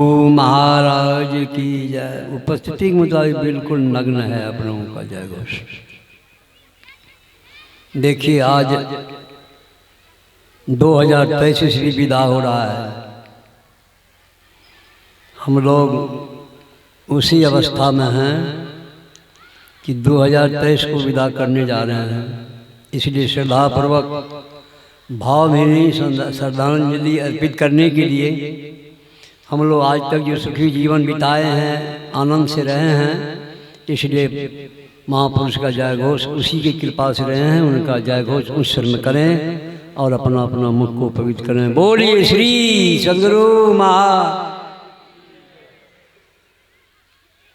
ओ महाराज की जय। उपस्थिति के मुताबिक बिल्कुल नग्न है आप लोगों का जय घोष। देखिए आज 2023 ईस्वी विदा हो रहा है। हम लोग उसी अवस्था में हैं कि 2023 को विदा करने जा रहे हैं। इसलिए श्रद्धापूर्वक भावभीनी श्रद्धांजलि अर्पित करने के लिए हम लोग आज तक जो सुखी जीवन बिताए हैं, आनंद से रहे हैं, इसलिए महापुरुष का जय घोष उसी की कृपा से रहे हैं। उनका जय घोष उस स्वर में करें और अपना अपना मुख को पवित्र करें। बोलिए श्री सद्गुरु महा।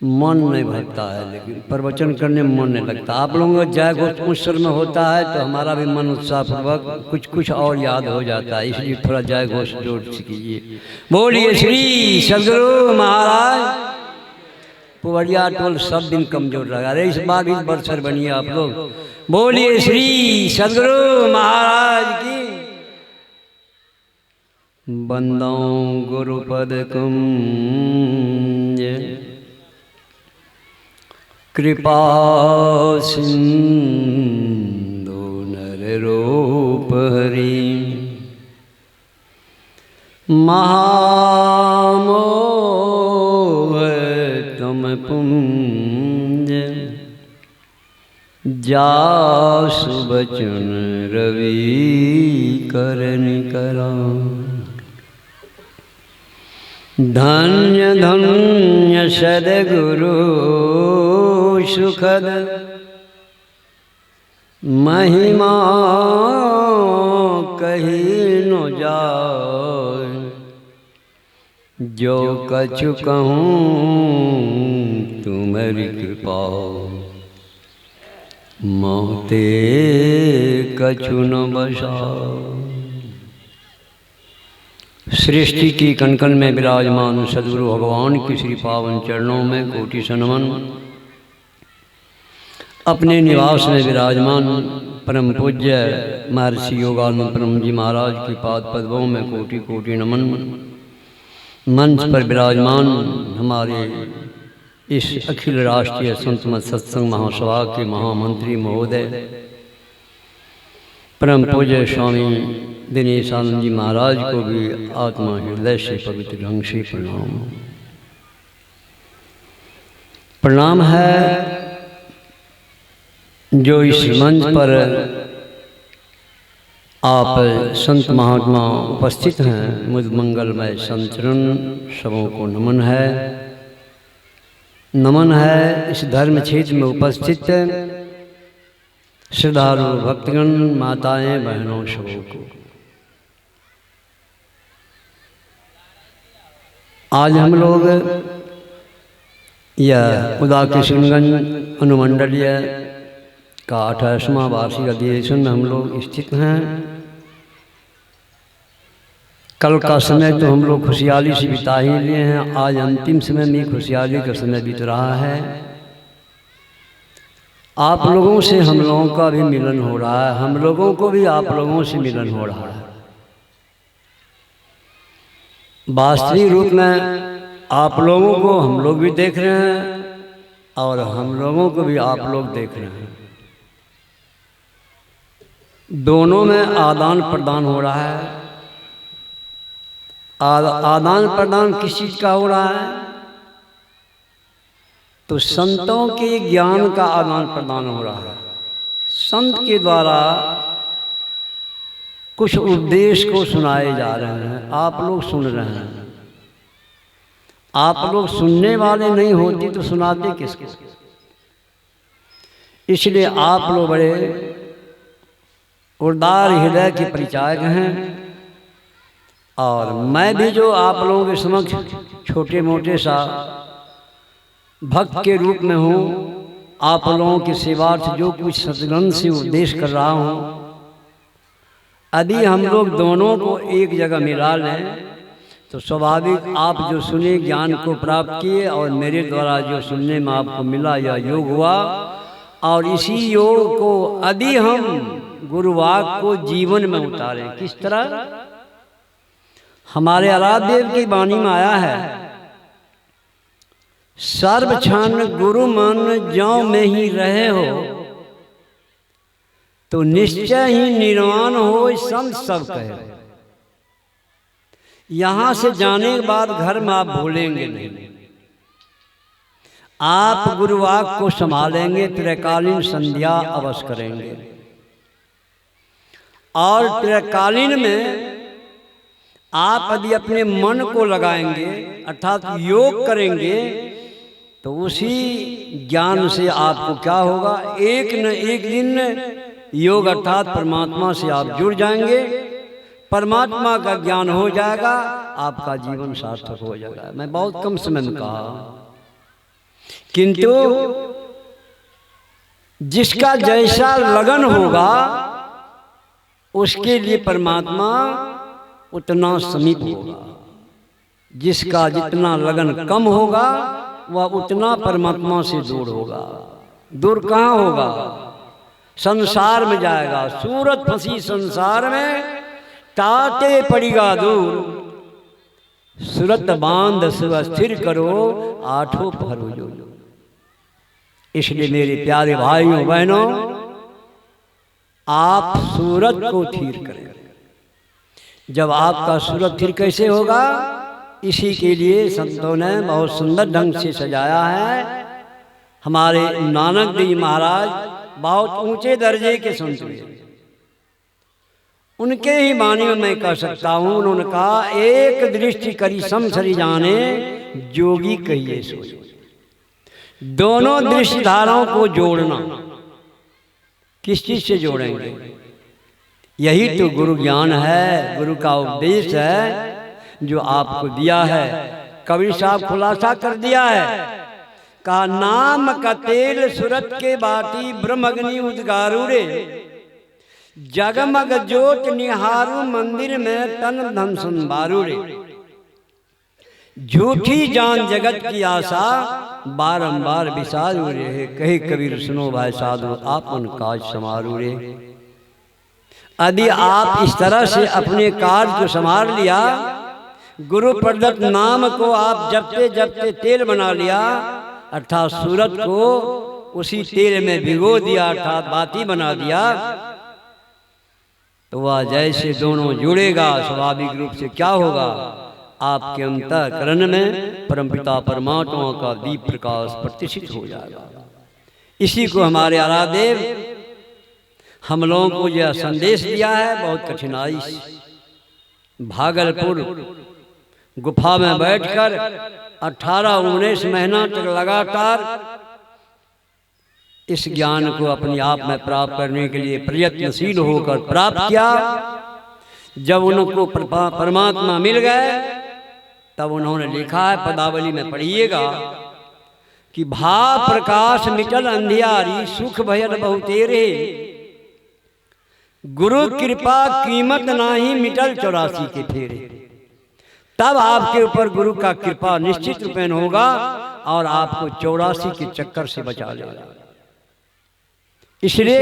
मन नहीं भरता है, लेकिन प्रवचन करने में मन नहीं लगता। आप लोगों का जय घोष उस स्वर में होता है तो हमारा भी मन उत्साहपूर्वक कुछ और याद हो जाता है। इसलिए थोड़ा जय घोष जोर से कीजिए। बोलिए श्री सद्गुरु महाराज। पुवरिया टोल सब दिन कमजोर लगा रहे, इस बार इस बरसर बनिए आप लोग। बोलिए श्री सद्गुरु महाराज की। बंदो गुरुपद कुंज कृपा सिंधु नर रूप हरि महामोह तुम पुंज जासु बचन रवि करन करा। धन्य धन्य सद्गुरु सुखद महिमा कही न जाए। जो कछु कहूँ तुम्हारी कृपा मोते कछु न बसाओ। सृष्टि की कणकण में विराजमान सद्गुरु भगवान की श्री पावन चरणों में कोटि सनमन। अपने निवास में विराजमान परम पूज्य महर्षि योगानंद परम जी महाराज की पाद पद्मों में कोटि कोटि नमन। मंच पर विराजमान हमारे इस अखिल राष्ट्रीय संत मत सत्संग महासभा के महामंत्री महोदय परम पूज्य स्वामी दिनेश आनंद जी महाराज को भी आत्मा हृदय से पवित्र ढंग से प्रणाम। प्रणाम है जो इस मंच पर आप संत महात्मा उपस्थित हैं। मुझ मंगलमय संचरण सबों को नमन है। नमन है इस धर्म क्षेत्र में उपस्थित श्रद्धालु भक्तगण, माताएं, बहनों सबों को। आज हम लोग यह उदाकिशनगंज अनुमंडलीय का 28वां वार्षिक अधिवेशन में हम लोग स्थित हैं। कल का समय तो हम लोग खुशहाली से बिता ही लिए हैं। आज अंतिम समय में खुशहाली का समय बीत रहा है। आप लोगों से हम लोगों का भी मिलन हो रहा है, हम लोगों को भी आप लोगों से मिलन हो रहा है। वास्तविक रूप में आप लोगों को हम लोग भी देख रहे हैं और हम लोगों को भी आप लोग देख रहे हैं। दोनों में आदान प्रदान हो रहा है। आदान प्रदान किस चीज का हो रहा है? तो संतों के ज्ञान का आदान प्रदान हो रहा है। संत के द्वारा कुछ उपदेश को सुनाए जा रहे हैं, आप लोग सुन रहे हैं। आप लोग सुनने वाले नहीं होते तो सुनाते किसको? इसलिए आप लोग बड़े उदार हृदय के परिचायक हैं और मैं भी जो आप लोगों के समक्ष छोटे मोटे सा भक्त के रूप में हूँ, आप लोगों की सेवार्थ जो कुछ सत्संग से उपदेश कर रहा हूँ, यदि हम लोग दोनों को एक जगह मिला लें तो स्वाभाविक आप जो सुने ज्ञान को प्राप्त किए और मेरे द्वारा जो सुनने में आपको मिला यह योग हुआ। और इसी योग को यदि हम गुरुवाक को जीवन में उतारें, किस तरह? हमारे आराध्य देव की वाणी में आया है सर्व क्षण गुरु मन ज्यों में ही रहे हो, तो निश्चय ही निर्वाण हो संत सब कहे। यहां से जाने के बाद घर में आप भूलेंगे नहीं। आप गुरुवाक को संभालेंगे, त्रैकालीन संध्या अवश्य करेंगे। और त्रैकालीन में आप यदि अपने मन को लगाएंगे अर्थात योग करेंगे, तो उसी ज्ञान से आपको क्या होगा, एक न एक दिन योग अर्थात परमात्मा से आप जुड़ जाएंगे, परमात्मा का ज्ञान हो जाएगा, आपका जीवन सार्थक हो जाएगा। मैं बहुत कम समय में कहा, किंतु जिसका जैसा लगन होगा उसके लिए परमात्मा उतना समीप होगा। जिसका जितना लगन कम होगा वह उतना परमात्मा से दूर होगा। दूर कहाँ होगा? संसार में जाएगा। सूरत फंसी संसार में, ताते पड़ेगा दूर। सूरत बांध स्थिर करो, आठों पहर जो। इसलिए मेरे प्यारे भाइयों बहनों, आप सूरत को स्थिर करें। जब आपका सूरत स्थिर कैसे होगा, इसी के लिए संतों ने बहुत सुंदर ढंग से सजाया है। हमारे नानक देव महाराज बहुत ऊंचे दर्जे के संत हुए, उनके ही वाणी में मैं कह सकता हूं। उन्होंने कहा, एक दृष्टि करी समसरी जाने, जोगी कहिए सोई। दोनों दृष्टि धाराओं को जोड़ना, किस चीज से जोड़ेंगे? यही तो गुरु ज्ञान है, गुरु का उपदेश है जो आपको दिया है। कबीर साहब खुलासा कर दिया है, कहा नाम का तेल सूरत के बाटी, ब्रह्म अग्नि उद्गारू रे। जगमग ज्योत निहारू, मंदिर में तन धन संभारू रे। झूठी जान जगत की आशा, बारंबार विसारू रे। कहे कबीर सुनो भाई साधु, आपन काज समारू रे। यदि आप इस तरह से अपने कार्य को संभाल लिया, गुरु प्रदत्त नाम को आप जपते जपते तेल बना लिया, अर्थात सूरत को उसी तेल में भिगो दिया, अर्थात बाती बना दिया, तो वह जैसे दोनों जुड़ेगा, स्वाभाविक रूप से क्या होगा, आपके अंतःकरण में परमपिता परमात्मा का दीप प्रकाश प्रतिष्ठित हो जाएगा। इसी को हमारे आराध्य हम लोगों को यह संदेश दिया है बहुत कठिनाई से। भागलपुर गुफा में बैठकर 18-19 महीना तक लगातार इस ज्ञान को अपने आप में प्राप्त करने के लिए प्रयत्नशील होकर प्राप्त किया। जब उनको परमात्मा मिल गए, तब उन्होंने लिखा है, पदावली में पढ़िएगा, कि भाव प्रकाश मिटल अंधियारी, सुख भयल बहुतेरे। गुरु कृपा कीमत नाही, मिटल 84 के फेरे। तब आपके ऊपर गुरु का कृपा निश्चित रूपेण होगा और आपको 84 के चक्कर से बचा लेगा। इसलिए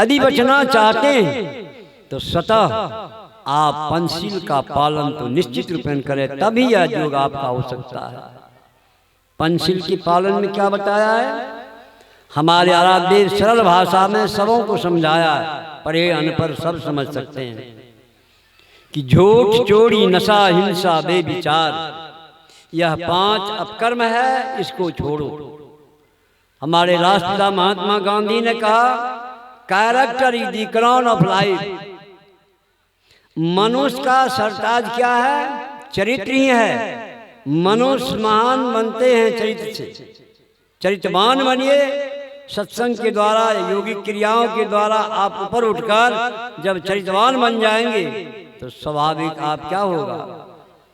यदि बचना चाहते हैं तो स्वतः आप पंचशील का पालन तो निश्चित रूपेण करें, तभी यह योग आपका हो सकता है। पंचशील के पालन में क्या बताया है? हमारे आराध्य सरल भाषा में सबों को समझाया है, पढ़े अनपढ़ सब समझ सकते हैं, कि झूठ चोरी नशा हिंसा बेविचार, यह 5 अपकर्म है, इसको छोड़ो। हमारे राष्ट्रपिता महात्मा गांधी ने कहा, character is the crown of life. मनुष्य का सरताज क्या है? चरित्र ही है। मनुष्य महान बनते हैं चरित्र से। चरित्रवान बनिए, सत्संग के द्वारा, योगिक क्रियाओं के द्वारा आप ऊपर उठकर जब चरित्रवान बन जाएंगे तो स्वाभाविक आप क्या होगा,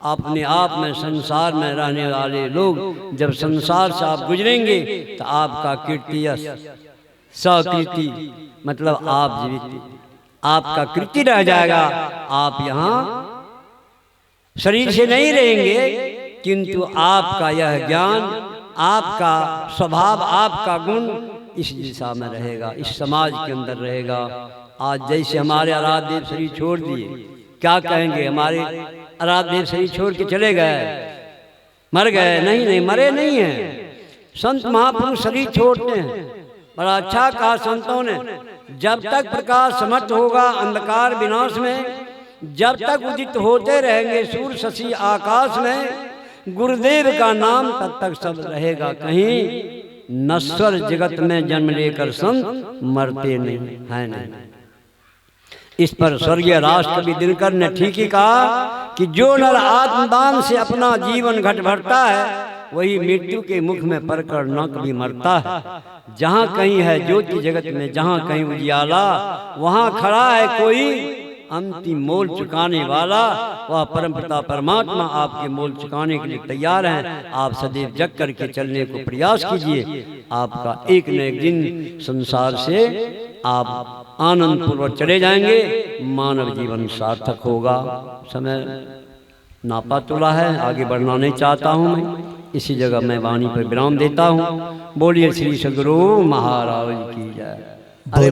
अपने आप में संसार में रहने वाले लोग जब संसार से आप गुजरेंगे तो आपका कीर्ति सकीर्ति, मतलब आप जीवित, आपका कीर्ति रह जाएगा। आप यहाँ शरीर से नहीं रहेंगे, किंतु आपका यह ज्ञान, आपका स्वभाव, आपका गुण इस दिशा में रहेगा, इस समाज के अंदर रहेगा। आज जैसे हमारे आराध्य शरीर छोड़ दिए, क्या कहेंगे? हमारे आराध्य शरीर छोड़ के चले गए, मर गए? नहीं, मरे नहीं हैं। संत महापुरुष शरीर छोड़ते हैं। बड़ा अच्छा कहा संतों ने, जब तक प्रकाश समर्थ होगा अंधकार विनाश में, जब तक उदित होते रहेंगे सूर्य शशि आकाश में, गुरुदेव का नाम तब तक सब रहेगा कहीं। नश्वर जगत में जन्म लेकर संत मरते नहीं है नहीं। इस पर स्वर्गीय राष्ट्रकवि दिनकर ने ठीक ही कहा कि जो नर आत्मदान से अपना जीवन घट भरता है वही मृत्यु के मुख में पड़कर न कभी मरता है। जहाँ कहीं है ज्योति जगत में, जहाँ कहीं उजियाला, वहाँ खड़ा है कोई अंतिम मोल चुकाने वाला। वह परम पिता परमात्मा आपके मोल चुकाने के लिए तैयार हैं। आप सदैव जग करके चलने को प्रयास कीजिए। आपका एक न एक दिन संसार से आप आनंद पूर्वक चले जाएंगे, मानव जीवन सार्थक होगा। समय नापा तुला है, आगे बढ़ना नहीं चाहता हूँ मैं। इसी जगह मैं वाणी पर विराम देता हूँ। बोलिए श्री सद्गुरु महाराज की जय।